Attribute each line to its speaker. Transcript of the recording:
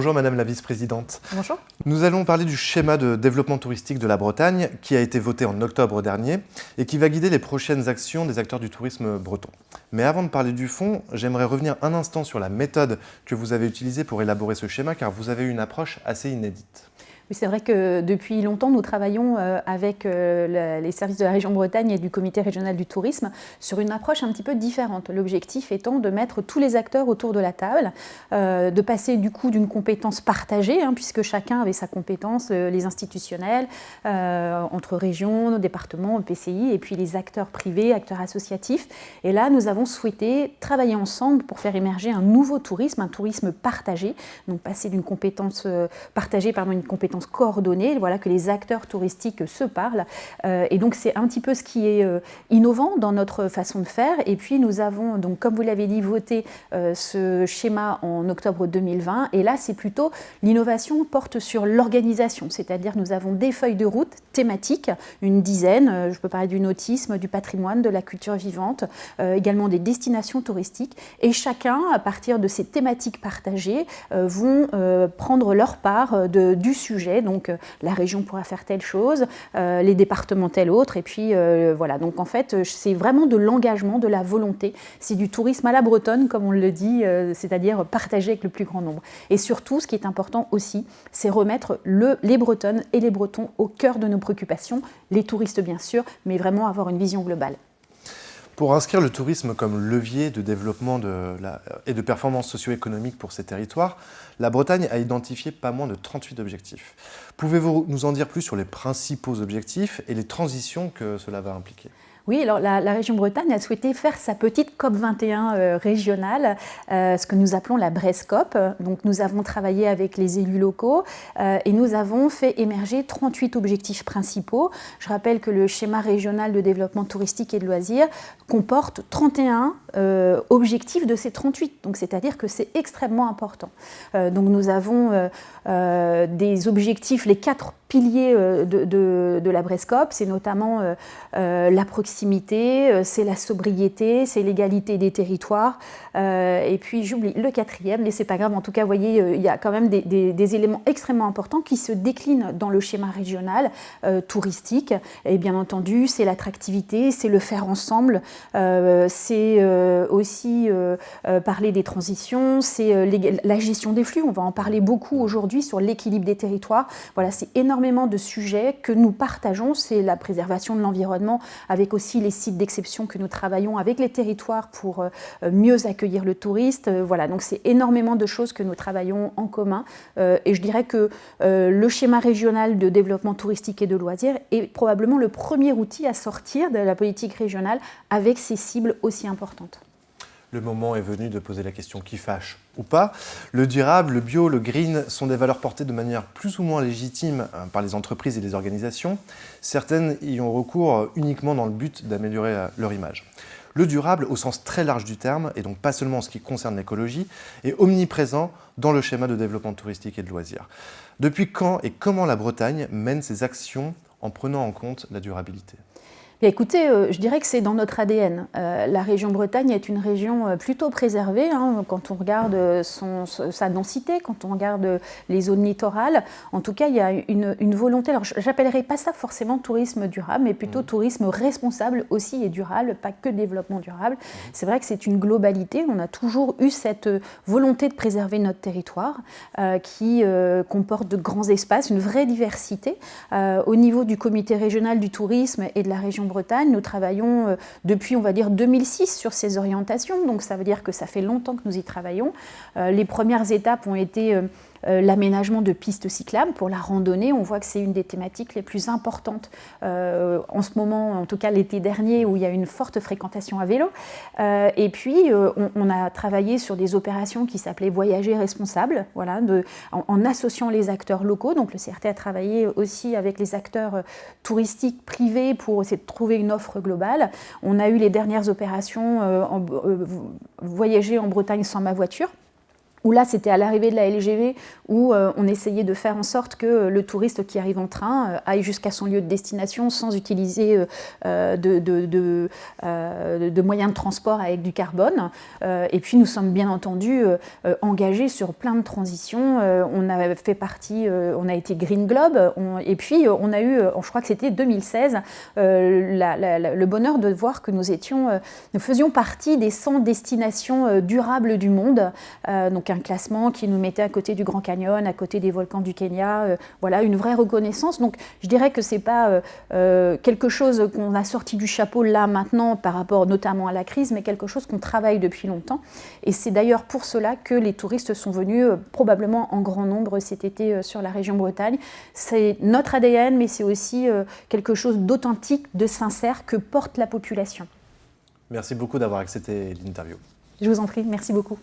Speaker 1: Bonjour Madame la Vice-Présidente.
Speaker 2: Bonjour.
Speaker 1: Nous allons parler du schéma de développement touristique de la Bretagne qui a été voté en octobre dernier et qui va guider les prochaines actions des acteurs du tourisme breton. Mais avant de parler du fond, j'aimerais revenir un instant sur la méthode que vous avez utilisée pour élaborer ce schéma car vous avez eu une approche assez inédite.
Speaker 2: Oui, c'est vrai que depuis longtemps, nous travaillons avec les services de la région Bretagne et du comité régional du tourisme sur une approche un petit peu différente. L'objectif étant de mettre tous les acteurs autour de la table, de passer du coup d'une compétence partagée, puisque chacun avait sa compétence, les institutionnels, entre régions, départements, EPCI, et puis les acteurs privés, acteurs associatifs. Et là, nous avons souhaité travailler ensemble pour faire émerger un nouveau tourisme, un tourisme partagé, donc passer d'une compétence partagée, une compétence coordonnée, voilà, que les acteurs touristiques se parlent. Et donc c'est un petit peu ce qui est innovant dans notre façon de faire. Et puis nous avons, donc, comme vous l'avez dit, voté ce schéma en octobre 2020. Et là, c'est plutôt l'innovation porte sur l'organisation, c'est-à-dire nous avons des feuilles de route thématiques, une dizaine, je peux parler du nautisme, du patrimoine, de la culture vivante, également des destinations touristiques. Et chacun, à partir de ces thématiques partagées, vont prendre leur part du sujet. Donc la région pourra faire telle chose, les départements telle autre. Et puis voilà, donc en fait, c'est vraiment de l'engagement, de la volonté. C'est du tourisme à la bretonne, comme on le dit, c'est-à-dire partager avec le plus grand nombre. Et surtout, ce qui est important aussi, c'est remettre les Bretonnes et les Bretons au cœur de nos préoccupations, les touristes bien sûr, mais vraiment avoir une vision globale.
Speaker 1: Pour inscrire le tourisme comme levier de développement et de performance socio-économique pour ces territoires, la Bretagne a identifié pas moins de 38 objectifs. Pouvez-vous nous en dire plus sur les principaux objectifs et les transitions que cela va impliquer ?
Speaker 2: Oui, alors la région Bretagne a souhaité faire sa petite COP21 régionale, ce que nous appelons la Brescop. Donc nous avons travaillé avec les élus locaux et nous avons fait émerger 38 objectifs principaux. Je rappelle que le schéma régional de développement touristique et de loisirs comporte 31 objectifs de ces 38. Donc c'est-à-dire que c'est extrêmement important. Donc nous avons des objectifs, les 4 piliers de la Brescop, c'est notamment la proximité, c'est la sobriété, c'est l'égalité des territoires, et puis j'oublie le 4e, mais c'est pas grave, en tout cas, vous voyez, il y a quand même des éléments extrêmement importants qui se déclinent dans le schéma régional touristique, et bien entendu, c'est l'attractivité, c'est le faire ensemble, c'est aussi parler des transitions, c'est la gestion des flux, on va en parler beaucoup aujourd'hui sur l'équilibre des territoires, voilà, c'est énormément de sujets que nous partageons, c'est la préservation de l'environnement avec aussi les sites d'exception que nous travaillons avec les territoires pour mieux accueillir le touriste. Voilà, donc c'est énormément de choses que nous travaillons en commun et je dirais que le schéma régional de développement touristique et de loisirs est probablement le premier outil à sortir de la politique régionale avec ces cibles aussi importantes.
Speaker 1: Le moment est venu de poser la question qui fâche ou pas. Le durable, le bio, le green sont des valeurs portées de manière plus ou moins légitime par les entreprises et les organisations. Certaines y ont recours uniquement dans le but d'améliorer leur image. Le durable, au sens très large du terme, et donc pas seulement en ce qui concerne l'écologie, est omniprésent dans le schéma de développement touristique et de loisirs. Depuis quand et comment la Bretagne mène ses actions en prenant en compte la durabilité ?
Speaker 2: Écoutez, je dirais que c'est dans notre ADN. La région Bretagne est une région plutôt préservée quand on regarde sa densité, quand on regarde les zones littorales. En tout cas, il y a une volonté, alors je n'appellerais pas ça forcément tourisme durable, mais plutôt tourisme responsable aussi et durable, pas que développement durable. C'est vrai que c'est une globalité. On a toujours eu cette volonté de préserver notre territoire qui comporte de grands espaces, une vraie diversité. Au niveau du comité régional du tourisme et de la région Bretagne, nous travaillons depuis, on va dire, 2006 sur ces orientations, donc ça veut dire que ça fait longtemps que nous y travaillons. Les premières étapes ont été l'aménagement de pistes cyclables pour la randonnée. On voit que c'est une des thématiques les plus importantes en ce moment, en tout cas l'été dernier, où il y a une forte fréquentation à vélo. Et puis, on a travaillé sur des opérations qui s'appelaient Voyager responsable, voilà, en associant les acteurs locaux. Donc le CRT a travaillé aussi avec les acteurs touristiques privés pour essayer de trouver une offre globale. On a eu les dernières opérations Voyager en Bretagne sans ma voiture, où là c'était à l'arrivée de la LGV, où on essayait de faire en sorte que le touriste qui arrive en train aille jusqu'à son lieu de destination sans utiliser de moyens de transport avec du carbone. Et puis nous sommes bien entendu engagés sur plein de transitions. On a fait partie, on a été Green Globe, et puis on a eu, je crois que c'était 2016, le bonheur de voir que nous faisions partie des 100 destinations durables du monde. Donc un classement qui nous mettait à côté du Grand Canyon, à côté des volcans du Kenya, voilà, une vraie reconnaissance. Donc je dirais que ce n'est pas quelque chose qu'on a sorti du chapeau là maintenant par rapport notamment à la crise, mais quelque chose qu'on travaille depuis longtemps. Et c'est d'ailleurs pour cela que les touristes sont venus probablement en grand nombre cet été sur la région Bretagne. C'est notre ADN, mais c'est aussi quelque chose d'authentique, de sincère que porte la population.
Speaker 1: Merci beaucoup d'avoir accepté l'interview.
Speaker 2: Je vous en prie, merci beaucoup.